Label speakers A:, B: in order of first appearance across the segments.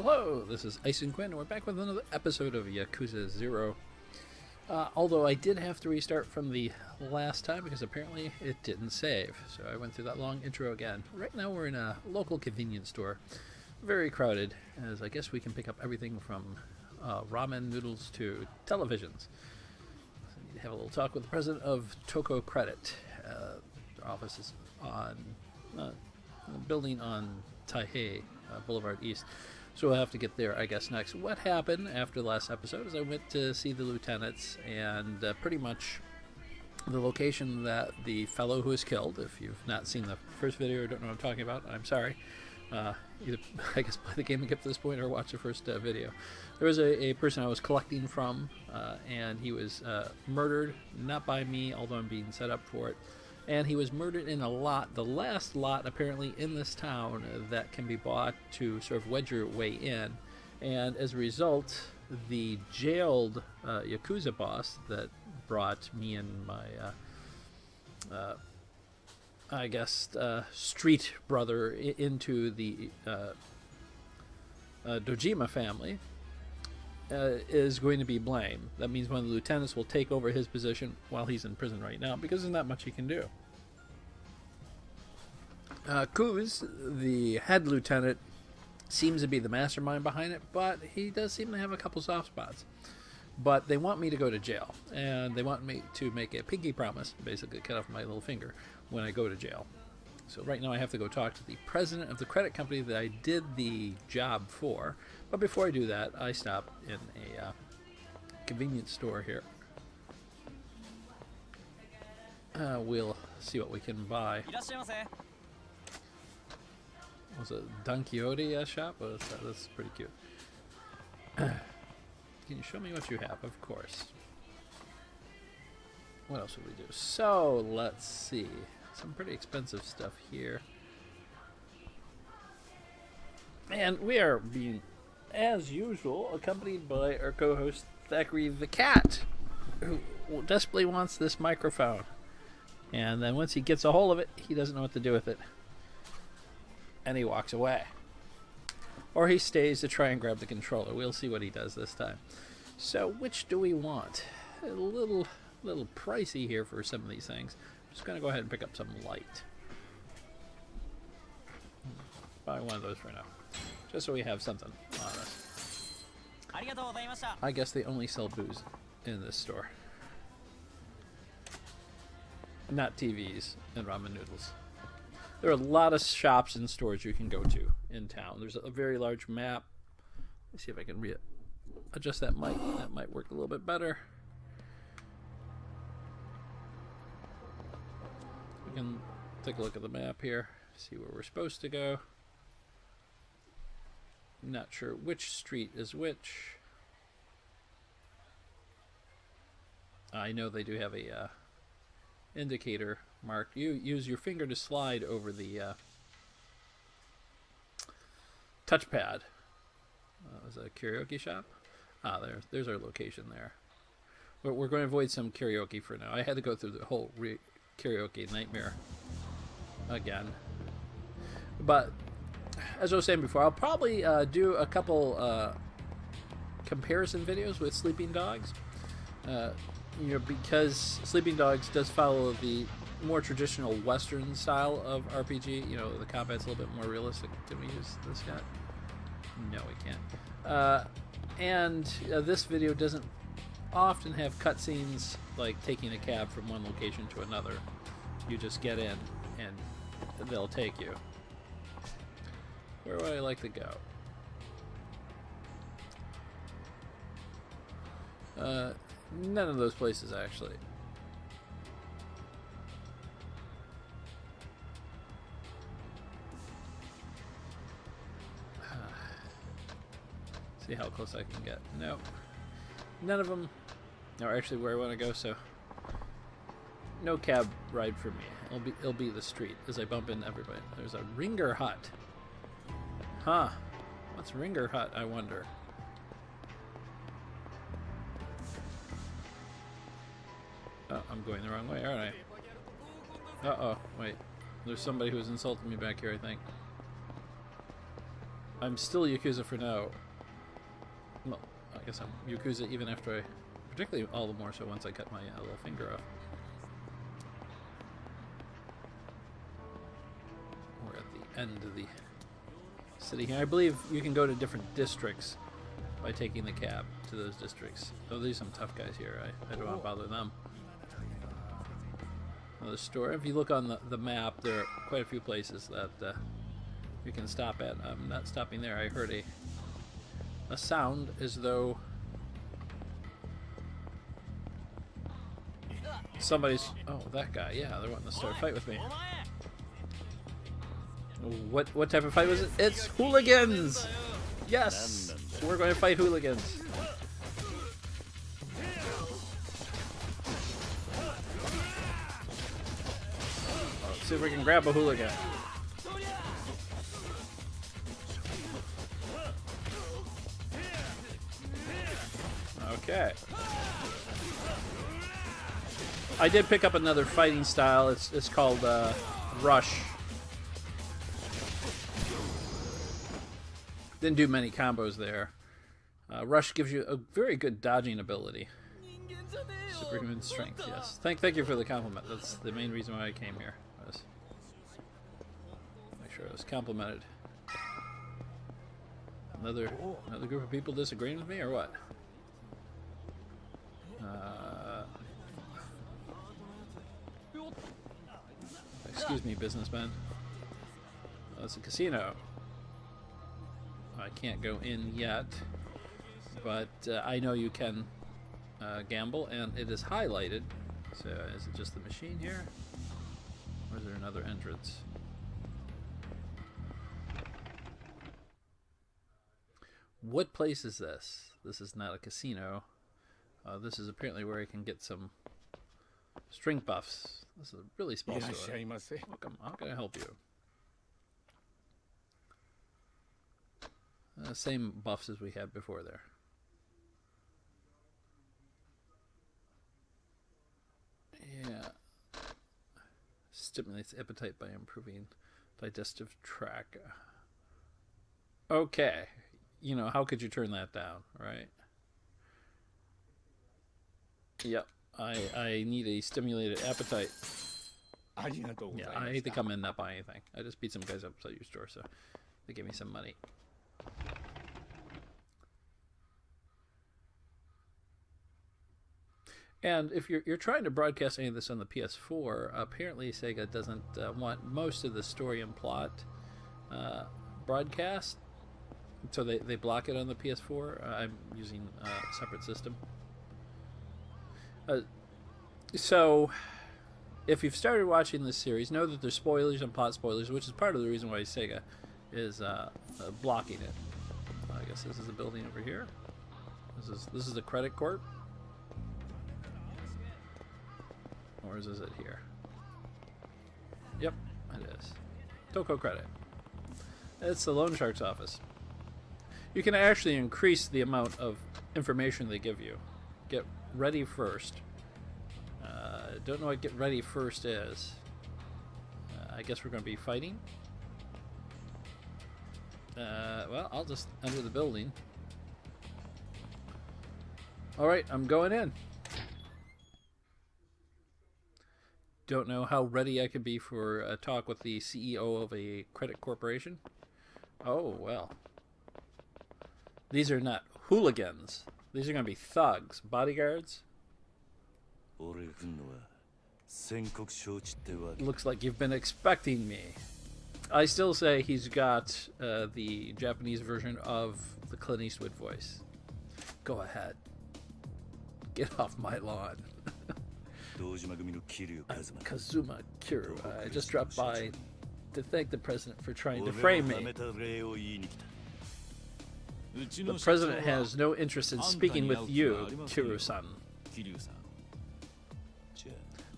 A: Hello, this is Ice and Quinn, and we're back with another episode of Yakuza 0. Although I did have to restart from the last time because apparently it didn't save. So I went through that long intro again. Right now we're in a local convenience store. Very crowded, as I guess we can pick up everything from ramen noodles to televisions. So I need to have a little talk with the president of Toko Credit. Their office is on a building on Taihei Boulevard East. So we'll have to get there, I guess, next. What happened after the last episode is I went to see the lieutenants, and pretty much the location that the fellow who was killed, if you've not seen the first video or don't know what I'm talking about, I'm sorry. Either, I guess, play the game and get to this point or watch the first video. There was a person I was collecting from, and he was murdered, not by me, although I'm being set up for it. And he was murdered in a lot, the last lot apparently in this town that can be bought to sort of wedge your way in. And as a result, the jailed Yakuza boss that brought me and my, I guess, street brother into the Dojima family is going to be blamed. That means one of the lieutenants will take over his position while he's in prison right now, because there's not much he can do. Kuz, the head lieutenant, seems to be the mastermind behind it, but he does seem to have a couple soft spots. But they want me to go to jail, and they want me to make a pinky promise, basically cut off my little finger when I go to jail. So right now I have to go talk to the president of the credit company that I did the job for. But before I do that, I stop in a convenience store here. We'll see what we can buy. Was it Don Quixote shop? Oh, that's pretty cute. Can you show me what you have? Of course. What else would we do? So, let's see. Some pretty expensive stuff here. And we are being, as usual, accompanied by our co-host Thackeray the Cat, who desperately wants this microphone. And then once he gets a hold of it, he doesn't know what to do with it. And he walks away. Or he stays to try and grab the controller. We'll see what he does this time. So, which do we want? A little pricey here for some of these things. I'm just going to go ahead and pick up some light. Buy one of those for now. Just so we have something on us. I guess they only sell booze in this store. Not TVs and ramen noodles. There are a lot of shops and stores you can go to in town. There's a very large map. Let's see if I can adjust that mic. That might work a little bit better. We can take a look at the map here, see where we're supposed to go. Not sure which street is which. I know they do have a indicator marked. You use your finger to slide over the touchpad. Is that a karaoke shop? There's our location there. We're going to avoid some karaoke for now. I had to go through the whole karaoke nightmare again. But as I was saying before, I'll probably do a couple comparison videos with Sleeping Dogs. Because Sleeping Dogs does follow the more traditional Western style of RPG. The combat's a little bit more realistic. Can we use this yet? No, we can't. And this video doesn't often have cutscenes like taking a cab from one location to another. You just get in and they'll take you. Where would I like to go? None of those places, actually. See how close I can get. Nope. None of them are actually where I want to go, so no cab ride for me. It'll be the street as I bump into everybody. There's a Ringer Hut. Huh. What's Ringer Hut, I wonder? Oh, I'm going the wrong way, aren't I? Uh-oh, wait. There's somebody who's insulting me back here, I think. I'm still Yakuza for now. Well, I guess I'm Yakuza even after I... Particularly all the more so once I cut my little finger off. We're at the end of the city here. I believe you can go to different districts by taking the cab to those districts. Oh, there's some tough guys here. I don't want to bother them. Another store. If you look on the map, there are quite a few places that you can stop at. I'm not stopping there. I heard a sound as though somebody's... Oh, that guy. Yeah, they're wanting to start a fight with me. What type of fight was it? It's hooligans! Yes! We're going to fight hooligans. Let's see if we can grab a hooligan. Okay. I did pick up another fighting style. It's called Rush. Didn't do many combos there. Rush gives you a very good dodging ability. Superhuman strength, yes. Thank you for the compliment. That's the main reason why I came here. Make sure I was complimented. Another group of people disagreeing with me, or what? Excuse me, businessman. Oh, it's a casino. I can't go in yet, but I know you can gamble, and it is highlighted. So is it just the machine here, or is there another entrance? What place is this? This is not a casino. This is apparently where I can get some strength buffs. This is a really small store. Welcome. How can I help you? Same buffs as we had before there. Yeah. Stimulates appetite by improving digestive tract. Okay. You know, how could you turn that down, right? Yep. I need a stimulated appetite. Yeah, I hate to come in and not buy anything. I just beat some guys up outside your store, so they gave me some money. And if you're trying to broadcast any of this on the PS4, apparently Sega doesn't want most of the story and plot broadcast, so they block it on the PS4. I'm using a separate system. So, if you've started watching this series, know that there's spoilers and plot spoilers, which is part of the reason why Sega is blocking it. I guess this is a building over here. This is the credit court. Or is it here? Yep, it is. Toko Credit. It's the loan shark's office. You can actually increase the amount of information they give you. Get ready first. Don't know what get ready first is. I guess we're going to be fighting. Well, I'll just enter the building. Alright, I'm going in. Don't know how ready I could be for a talk with the CEO of a credit corporation. Oh, well. These are not hooligans. These are going to be thugs, bodyguards. Looks like you've been expecting me. I still say he's got the Japanese version of the Clint Eastwood voice. Go ahead. Get off my lawn. Kazuma Kiryu. I just dropped by to thank the president for trying to frame me. The president has no interest in speaking with you, Kiryu-san.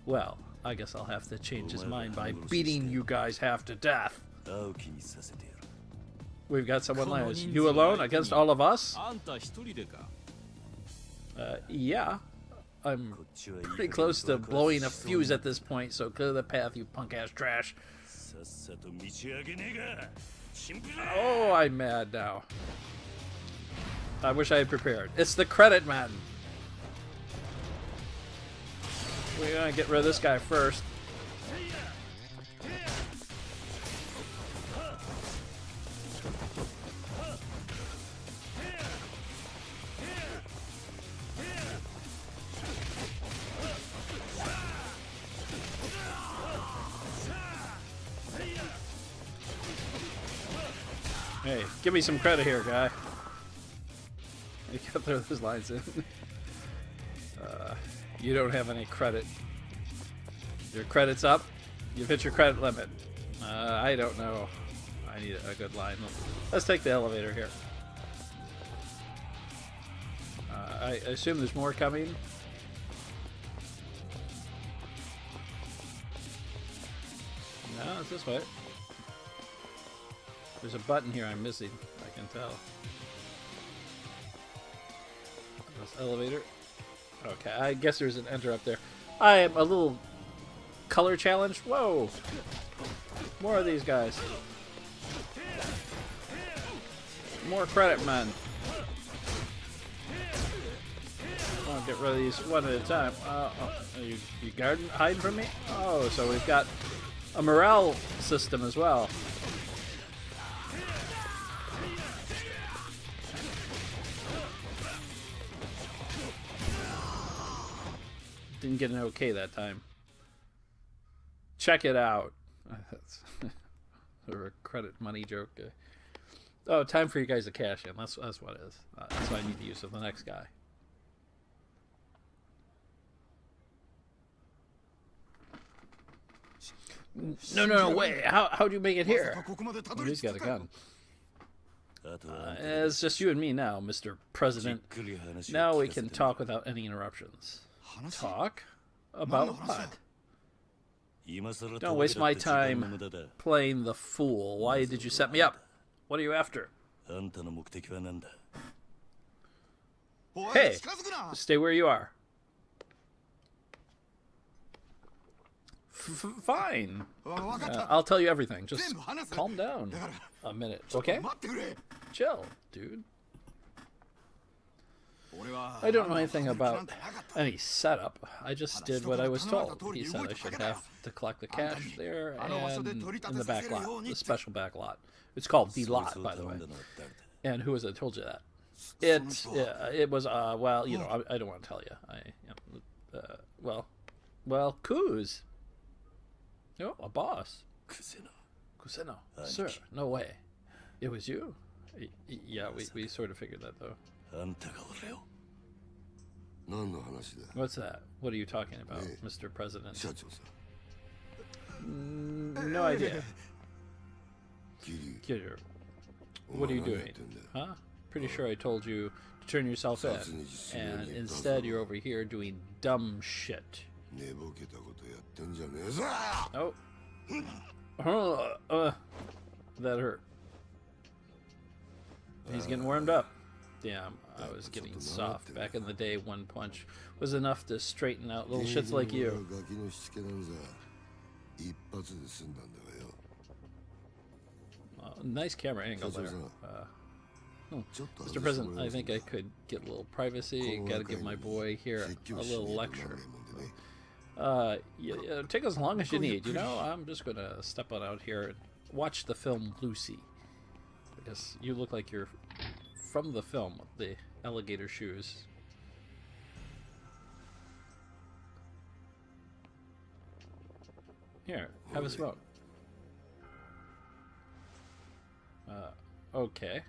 A: Well, I guess I'll have to change his mind by beating you guys half to death. We've got someone last. You alone against all of us? Yeah. I'm pretty close to blowing a fuse at this point, so clear the path, you punk-ass trash. Oh, I'm mad now. I wish I had prepared. It's the credit man. We're gonna get rid of this guy first. Hey, give me some credit here, guy. You gotta throw those lines in. You don't have any credit. Your credit's up. You've hit your credit limit. I don't know. I need a good line. Let's take the elevator here. I assume there's more coming. No, it's this way. There's a button here I'm missing, I can tell. This elevator. Okay, I guess there's an enter up there. I am a little color challenged. Whoa! More of these guys. More credit men. I'll get rid of these one at a time. Are you hiding from me? Oh, so we've got a morale system as well. Didn't get an okay that time. Check it out. That's a credit money joke. Oh, time for you guys to cash in. That's what it is. That's what I need to use with the next guy. No, wait. How'd you make it here? Oh, he's got a gun. It's just you and me now, Mr. President. Now we can talk without any interruptions. Talk? About what? Don't waste my time playing the fool. Why did you set me up? What are you after? Hey, stay where you are. Fine. I'll tell you everything. Just calm down a minute, okay? Chill, dude. I don't know anything about any setup. I just did what I was told. He said I should have to collect the cash there and in the back lot, the special back lot. It's called the lot, by the way. And who was it that told you that? It was well, you know, I don't want to tell you. Well, Kuz. Oh, a boss. Kuseno. Sir, no way. It was you? Yeah, we sort of figured that, though. What's that? What are you talking about, Mr. President? No idea. Kiryu, what are you doing? Huh? Pretty sure I told you to turn yourself in, and instead you're over here doing dumb shit. Oh. That hurt. He's getting warmed up. Damn, I was getting soft. Back in the day, one punch was enough to straighten out little shits like you. Nice camera angle there. Mr. President, I think I could get a little privacy. Gotta give my boy here a little lecture. Yeah, take as long as you need. You know, I'm just gonna step on out here and watch the film Lucy. Because you look like you're from the film, the alligator shoes. Here, have a smoke. Okay.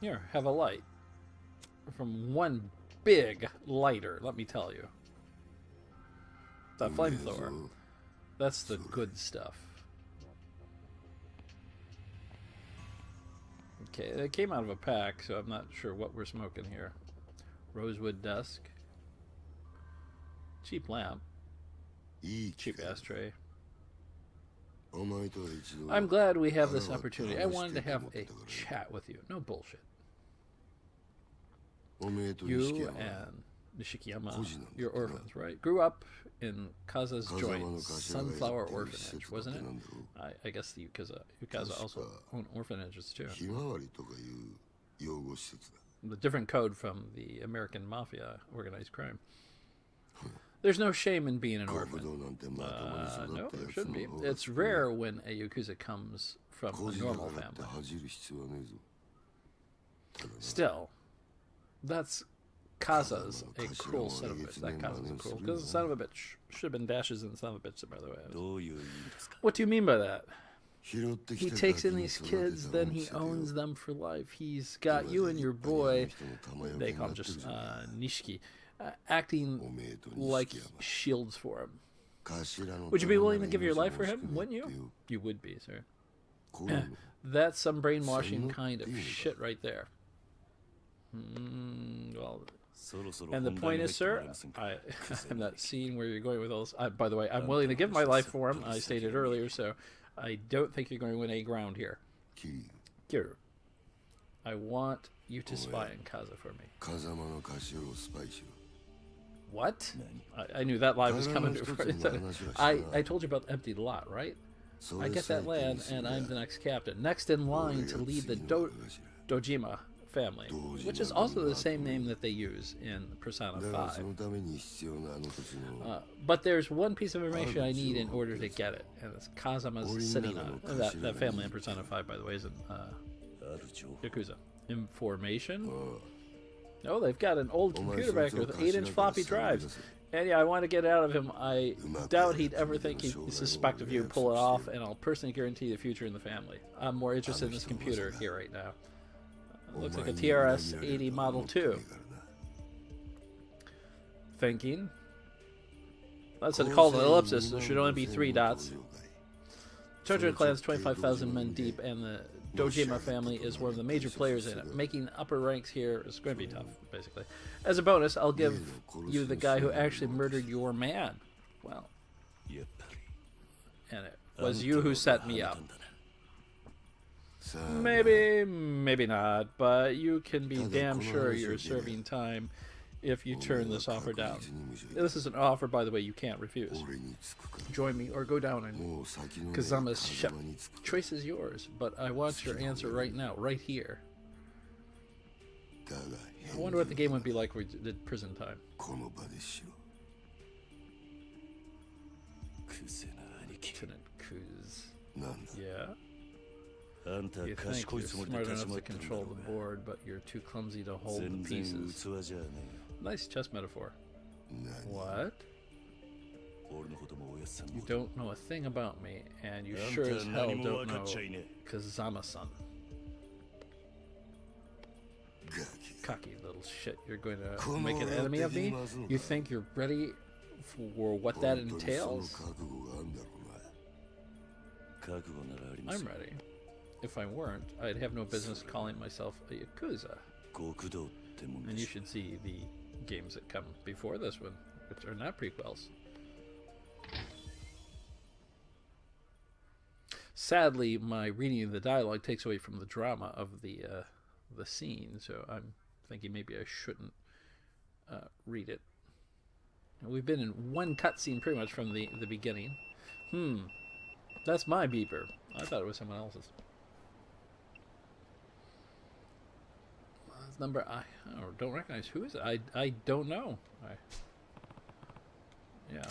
A: Here, have a light. From one big lighter, let me tell you. The flamethrower. That's the good stuff. Okay, it came out of a pack, so I'm not sure what we're smoking here. Rosewood Dusk. Cheap lamp. Cheap ashtray. I'm glad we have this opportunity. I wanted to have a chat with you. No bullshit. You and Nishikiyama, you're orphans, right? Grew up in Kaza's joint Sunflower Orphanage, wasn't it? I guess the Yakuza also own orphanages too. The different code from the American Mafia organized crime. There's no shame in being an orphan. No, there shouldn't be. It's rare when a Yakuza comes from a normal family. Still, that's Kaza's a cruel son of a bitch. That Kaza's a cruel. Because the son of a bitch should have been dashes and son of a bitch, by the way. What do you mean by that? He takes in these kids, then he owns them for life. He's got you and your boy, they call him just Nishiki, acting like shields for him. Would you be willing to give your life for him? Wouldn't you? You would be, sir. That's some brainwashing kind of shit right there. Well, and the point is, sir, I'm not seeing where you're going with all this. By the way, I'm willing to give my life for him. I stated earlier, so I don't think you're going to win any ground here. Kiru, I want you to spy on Kaza for me. What? I knew that lie was coming before. I told you about the empty lot, right? I get that land, and I'm the next captain. Next in line to lead the Dojima family, which is also the same name that they use in Persona 5. But there's one piece of information I need in order to get it, and it's Kazama's sitting on it. That family in Persona 5, by the way, is in Yakuza. Information? No, they've got an old computer back there with 8-inch floppy drives. And yeah, I want to get out of him. I doubt he'd ever think he'd suspect of you and pull it off, and I'll personally guarantee the future in the family. I'm more interested in this computer here right now. Looks like a TRS-80 Model 2. Thinking. That's called an ellipsis. There should only be 3 dots. Chojo clan's 25,000 men deep, and the Dojima family is one of the major players in it. Making upper ranks here is going to be tough, basically. As a bonus, I'll give you the guy who actually murdered your man. Well. And it was you who set me up. Maybe, maybe not, but you can be damn sure you're serving time if you turn this offer down. This is an offer, by the way, you can't refuse. Join me or go down on Kazama's ship. Choice is yours, but I want your answer right now, right here. I wonder what the game would be like if we did prison time. Lieutenant Kuz. Yeah? You think you're smart enough to control the board, but you're too clumsy to hold the pieces. Nice chess metaphor. What? You don't know a thing about me, and you sure as hell don't know Kazama-san. Cocky little shit. You're going to make an enemy of me? You think you're ready for what that entails? I'm ready. If I weren't, I'd have no business calling myself a Yakuza. And you should see the games that come before this one, which are not prequels. Sadly, my reading of the dialogue takes away from the drama of the scene, so I'm thinking maybe I shouldn't read it. We've been in one cutscene pretty much from the beginning. That's my beeper. I thought it was someone else's. Number I don't recognize. Who is it? I don't know. Yeah.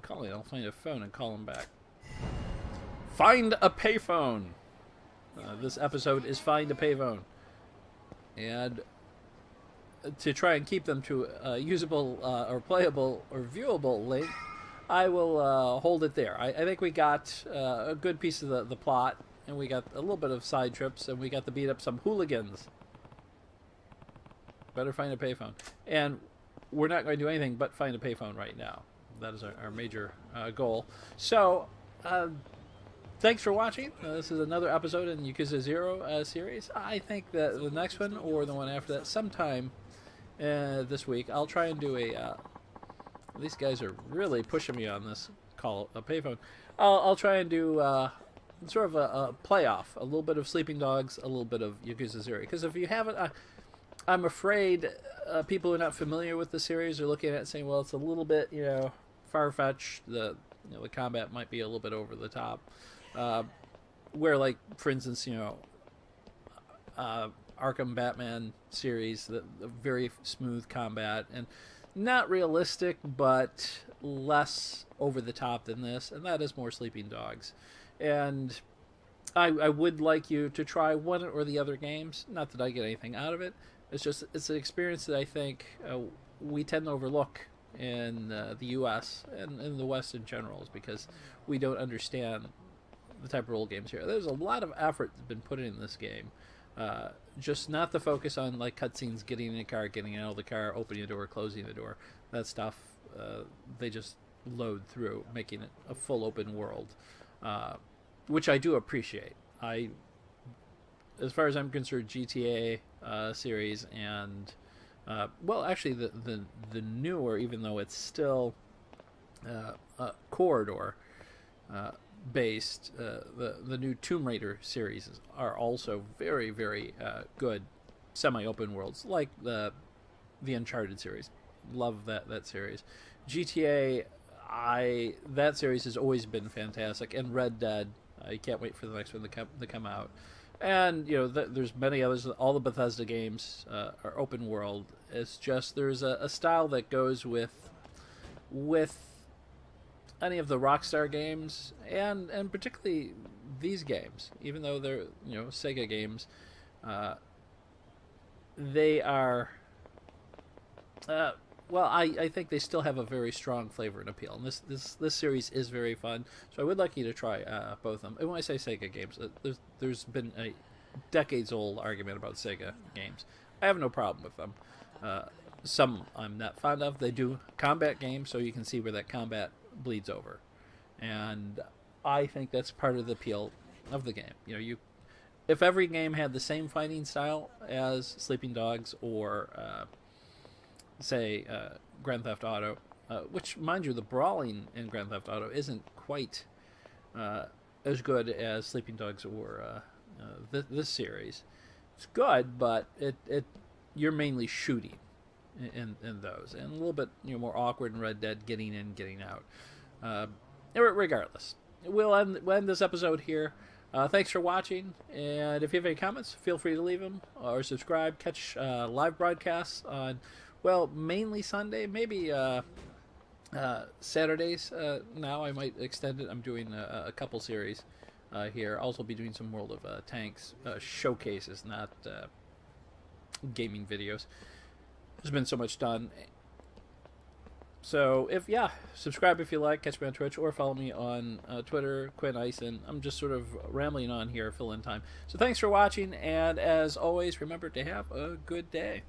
A: Calling. I'll find a phone and call him back. Find a payphone. This episode is Find a Payphone, and to try and keep them to a usable or playable or viewable link, I will hold it there. I think we got a good piece of the plot. And we got a little bit of side trips, and we got to beat up some hooligans. Better find a payphone. And we're not going to do anything but find a payphone right now. That is our major goal. So, thanks for watching. This is another episode in Yakuza 0 series. I think that the next one, or the one after that, sometime this week, I'll try and do a... these guys are really pushing me on this call a payphone. I'll try and do... sort of a playoff, a little bit of Sleeping Dogs, a little bit of Yakuza 0. Because if you haven't, I'm afraid people who are not familiar with the series are looking at it saying, well, it's a little bit, far-fetched. The combat might be a little bit over the top. Where, like, for instance, Arkham Batman series, the very smooth combat and not realistic, but less over the top than this, and that is more Sleeping Dogs. And I would like you to try one or the other games. Not that I get anything out of it. It's an experience that I think we tend to overlook in the U.S. and in the West in general, is because we don't understand the type of role games here. There's a lot of effort that's been put in this game. Just not the focus on like cutscenes, getting in a car, getting out of the car, opening a door, closing the door. That stuff they just load through, making it a full open world, which I do appreciate. As far as I'm concerned, GTA series and actually the newer, even though it's still corridor based, the new Tomb Raider series are also very, very good semi-open worlds, like the Uncharted series. Love that series. GTA, that series has always been fantastic, and Red Dead. I can't wait for the next one to come out. And there's many others. All the Bethesda games are open world. It's just there's a style that goes with any of the Rockstar games, and particularly these games, even though they're Sega games, they are I think they still have a very strong flavor and appeal, and this series is very fun. So I would like you to try both of them. And when I say Sega games, there's been a decades-old argument about Sega games. I have no problem with them. Some I'm not fond of. They do combat games, so you can see where that combat bleeds over, and I think that's part of the appeal of the game. If every game had the same fighting style as Sleeping Dogs or say Grand Theft Auto, which, mind you, the brawling in Grand Theft Auto isn't quite as good as Sleeping Dogs or this series. It's good, but you're mainly shooting in those, and a little bit more awkward in Red Dead, getting in, getting out. Regardless, we'll end this episode here. Thanks for watching, and if you have any comments, feel free to leave them or subscribe. Catch live broadcasts on, mainly Sunday, maybe Saturdays. Now I might extend it. I'm doing a couple series here. Also be doing some World of Tanks showcases, not gaming videos. There's been so much done. So subscribe if you like. Catch me on Twitch or follow me on Twitter, Quinn Ison. I'm just sort of rambling on here, fill in time. So thanks for watching, and as always, remember to have a good day.